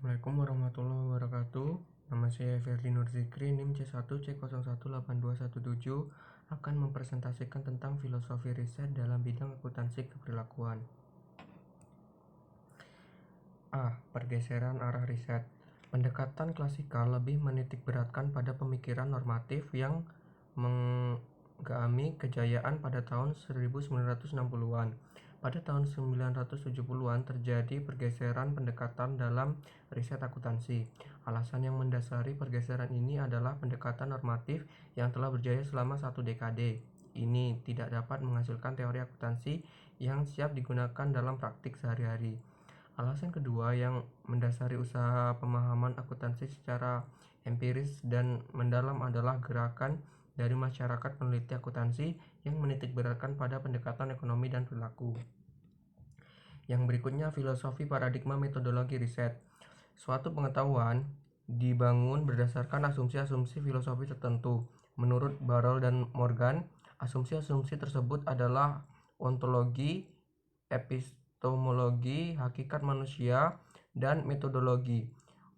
Assalamualaikum warahmatullahi wabarakatuh. Nama saya Ferdi Nurzikri, NIM C1C018217 akan mempresentasikan tentang filosofi riset dalam bidang akuntansi keberlakuan. Pergeseran arah riset. Pendekatan klasikal lebih menitikberatkan pada pemikiran normatif yang menggami kejayaan pada tahun 1960-an. Pada tahun 1970-an terjadi pergeseran pendekatan dalam riset akuntansi. Alasan yang mendasari pergeseran ini adalah pendekatan normatif yang telah berjaya selama 1 dekade. Ini tidak dapat menghasilkan teori akuntansi yang siap digunakan dalam praktik sehari-hari. Alasan kedua yang mendasari usaha pemahaman akuntansi secara empiris dan mendalam adalah gerakan dari masyarakat peneliti akuntansi yang menitikberatkan pada pendekatan ekonomi dan perilaku. Yang berikutnya, filosofi paradigma metodologi riset. Suatu pengetahuan dibangun berdasarkan asumsi-asumsi filosofi tertentu. Menurut Barrow dan Morgan, asumsi-asumsi tersebut adalah ontologi, epistemologi, hakikat manusia, dan metodologi.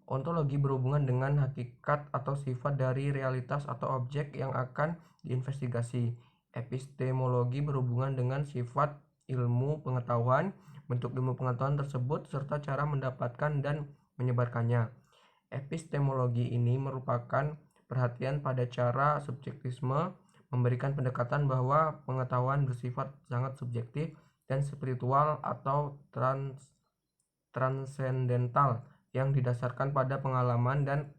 Ontologi berhubungan dengan hakikat atau sifat dari realitas atau objek yang akan diinvestigasi. Epistemologi berhubungan dengan sifat ilmu pengetahuan, bentuk ilmu pengetahuan tersebut, serta cara mendapatkan dan menyebarkannya. Epistemologi ini merupakan perhatian pada cara subjektisme, memberikan pendekatan bahwa pengetahuan bersifat sangat subjektif dan spiritual atau transendental yang didasarkan pada pengalaman dan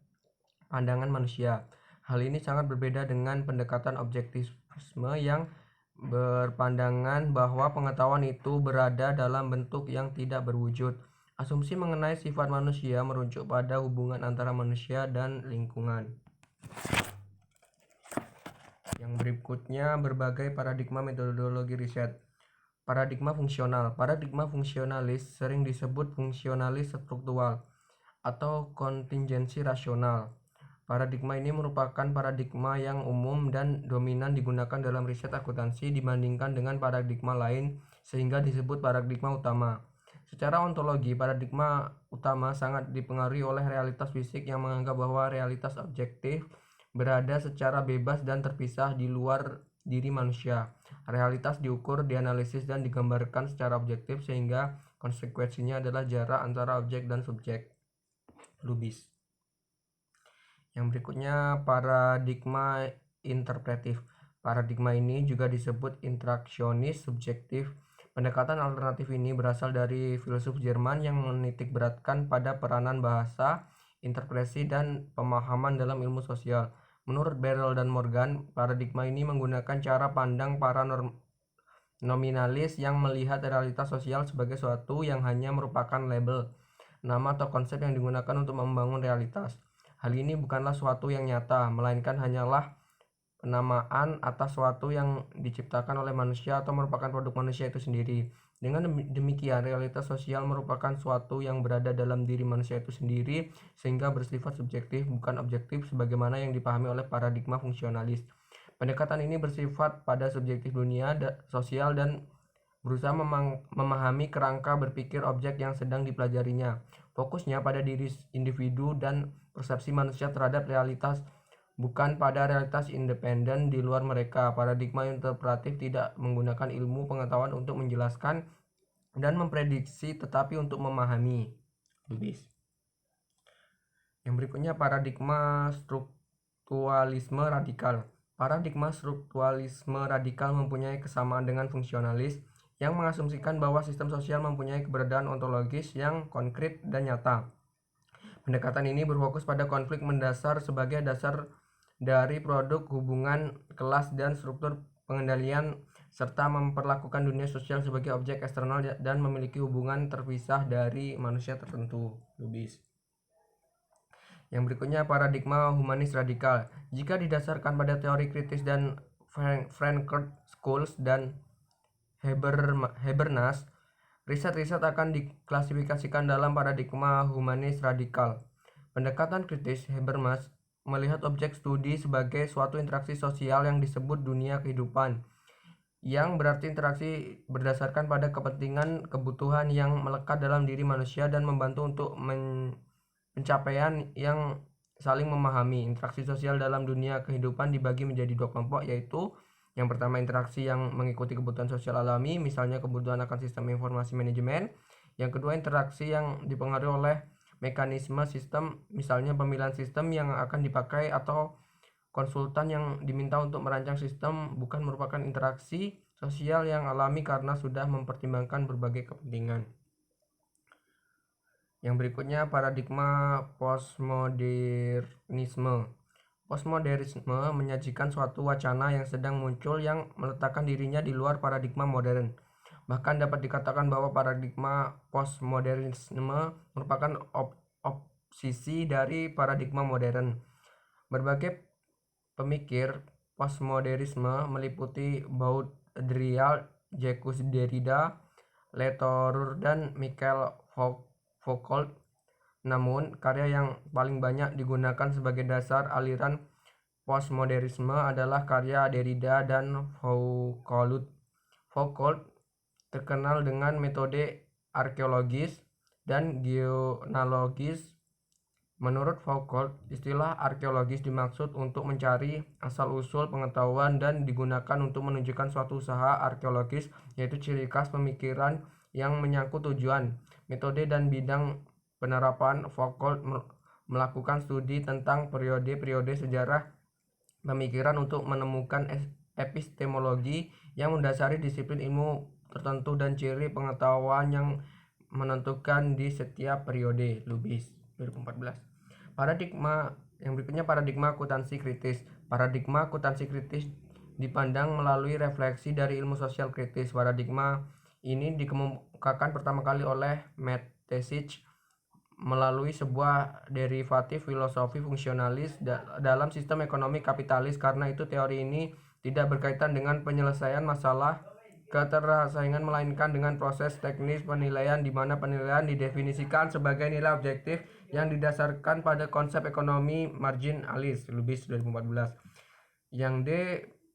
pandangan manusia. Hal ini sangat berbeda dengan pendekatan objektivisme yang berpandangan bahwa pengetahuan itu berada dalam bentuk yang tidak berwujud. Asumsi mengenai sifat manusia merujuk pada hubungan antara manusia dan lingkungan. Yang berikutnya, berbagai paradigma metodologi riset. Paradigma fungsional. Paradigma fungsionalis sering disebut fungsionalis struktural atau kontingensi rasional. Paradigma ini merupakan paradigma yang umum dan dominan digunakan dalam riset akuntansi dibandingkan dengan paradigma lain, sehingga disebut paradigma utama. Secara ontologi, paradigma utama sangat dipengaruhi oleh realitas fisik yang menganggap bahwa realitas objektif berada secara bebas dan terpisah di luar diri manusia. Realitas diukur, dianalisis, dan digambarkan secara objektif, sehingga konsekuensinya adalah jarak antara objek dan subjek. Lubis. Yang berikutnya, paradigma interpretif. Paradigma ini juga disebut interaksionis subjektif. Pendekatan alternatif ini berasal dari filsuf Jerman yang menitikberatkan pada peranan bahasa, interpretasi, dan pemahaman dalam ilmu sosial. Menurut Barrow dan Morgan, paradigma ini menggunakan cara pandang para nominalis yang melihat realitas sosial sebagai sesuatu yang hanya merupakan label, nama atau konsep yang digunakan untuk membangun realitas. Hal ini bukanlah suatu yang nyata, melainkan hanyalah penamaan atas suatu yang diciptakan oleh manusia atau merupakan produk manusia itu sendiri. Dengan demikian, realitas sosial merupakan suatu yang berada dalam diri manusia itu sendiri, sehingga bersifat subjektif, bukan objektif sebagaimana yang dipahami oleh paradigma fungsionalis. Pendekatan ini bersifat pada subjektif dunia sosial dan berusaha memahami kerangka berpikir objek yang sedang dipelajarinya. Fokusnya pada diri individu dan persepsi manusia terhadap realitas, bukan pada realitas independen di luar mereka. Paradigma interpretatif tidak menggunakan ilmu pengetahuan untuk menjelaskan dan memprediksi, tetapi untuk memahami. Lubis. Yang berikutnya, paradigma strukturalisme radikal. Paradigma strukturalisme radikal mempunyai kesamaan dengan fungsionalis, yang mengasumsikan bahwa sistem sosial mempunyai keberadaan ontologis yang konkret dan nyata. Pendekatan ini berfokus pada konflik mendasar sebagai dasar dari produk hubungan kelas dan struktur pengendalian, serta memperlakukan dunia sosial sebagai objek eksternal dan memiliki hubungan terpisah dari manusia tertentu. Lubis. Yang berikutnya, paradigma humanis radikal. Jika didasarkan pada teori kritis dan Frankfurt Schools dan Habermas, riset-riset akan diklasifikasikan dalam paradigma humanis radikal. Pendekatan kritis Habermas melihat objek studi sebagai suatu interaksi sosial yang disebut dunia kehidupan, yang berarti interaksi berdasarkan pada kepentingan kebutuhan yang melekat dalam diri manusia dan membantu untuk pencapaian yang saling memahami. Interaksi sosial dalam dunia kehidupan dibagi menjadi dua kelompok, yaitu yang pertama interaksi yang mengikuti kebutuhan sosial alami, misalnya kebutuhan akan sistem informasi manajemen. Yang kedua interaksi yang dipengaruhi oleh mekanisme sistem, misalnya pemilihan sistem yang akan dipakai atau konsultan yang diminta untuk merancang sistem bukan merupakan interaksi sosial yang alami karena sudah mempertimbangkan berbagai kepentingan. Yang berikutnya paradigma postmodernisme. Postmodernisme menyajikan suatu wacana yang sedang muncul yang meletakkan dirinya di luar paradigma modern. Bahkan dapat dikatakan bahwa paradigma postmodernisme merupakan opsisi dari paradigma modern. Berbagai pemikir postmodernisme meliputi Baudrillard, Jacques Derrida, Latour, dan Michel Foucault. Namun, karya yang paling banyak digunakan sebagai dasar aliran postmodernisme adalah karya Derrida dan Foucault. Foucault terkenal dengan metode arkeologis dan genealogis. Menurut Foucault, istilah arkeologis dimaksud untuk mencari asal-usul pengetahuan dan digunakan untuk menunjukkan suatu usaha arkeologis, yaitu ciri khas pemikiran yang menyangkut tujuan, metode, dan bidang penerapan. Foucault melakukan studi tentang periode-periode sejarah pemikiran untuk menemukan epistemologi yang mendasari disiplin ilmu tertentu dan ciri pengetahuan yang menentukan di setiap periode. Lubis 2014. Paradigma yang berikutnya paradigma akuntansi kritis. Paradigma akuntansi kritis dipandang melalui refleksi dari ilmu sosial kritis. Paradigma ini dikemukakan pertama kali oleh Matt Tesich melalui sebuah derivatif filosofi fungsionalis dalam sistem ekonomi kapitalis. Karena itu teori ini tidak berkaitan dengan penyelesaian masalah ketersaingan, melainkan dengan proses teknis penilaian, di mana penilaian didefinisikan sebagai nilai objektif yang didasarkan pada konsep ekonomi marginalis. Lubis 2014. Yang D.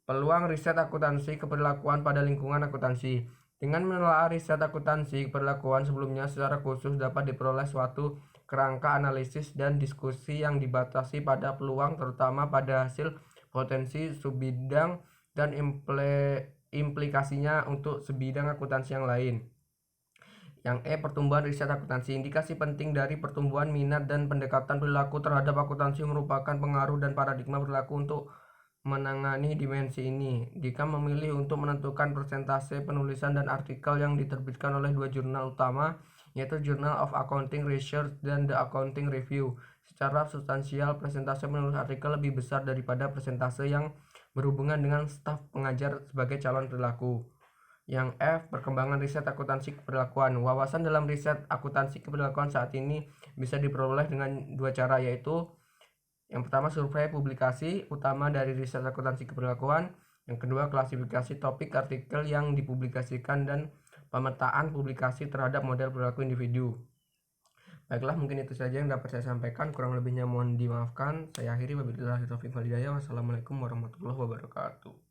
Peluang riset akuntansi keberlakuan pada lingkungan akuntansi. Dengan menelaah riset akuntansi keberlakuan sebelumnya secara khusus dapat diperoleh suatu kerangka analisis dan diskusi yang dibatasi pada peluang, terutama pada hasil potensi subbidang dan implikasinya untuk sebidang akuntansi yang lain. Yang E. Pertumbuhan riset akuntansi. Indikasi penting dari pertumbuhan minat dan pendekatan perilaku terhadap akuntansi merupakan pengaruh dan paradigma berlaku untuk menangani dimensi ini. Jika memilih untuk menentukan persentase penulisan dan artikel yang diterbitkan oleh dua jurnal utama, yaitu Journal of Accounting Research dan The Accounting Review, secara substansial persentase penulis artikel lebih besar daripada persentase yang berhubungan dengan staf pengajar sebagai calon perilaku. Yang F. Perkembangan riset akuntansi keberlakuan. Wawasan dalam riset akuntansi keberlakuan saat ini bisa diperoleh dengan dua cara, yaitu yang pertama survei publikasi utama dari riset akuntansi keberlakuan, yang kedua klasifikasi topik artikel yang dipublikasikan dan pemetaan publikasi terhadap model perilaku individu. Baiklah, mungkin itu saja yang dapat saya sampaikan, kurang lebihnya mohon dimaafkan. Saya akhiri, wabillahi taufiq wal hidayah. Wassalamualaikum warahmatullahi wabarakatuh.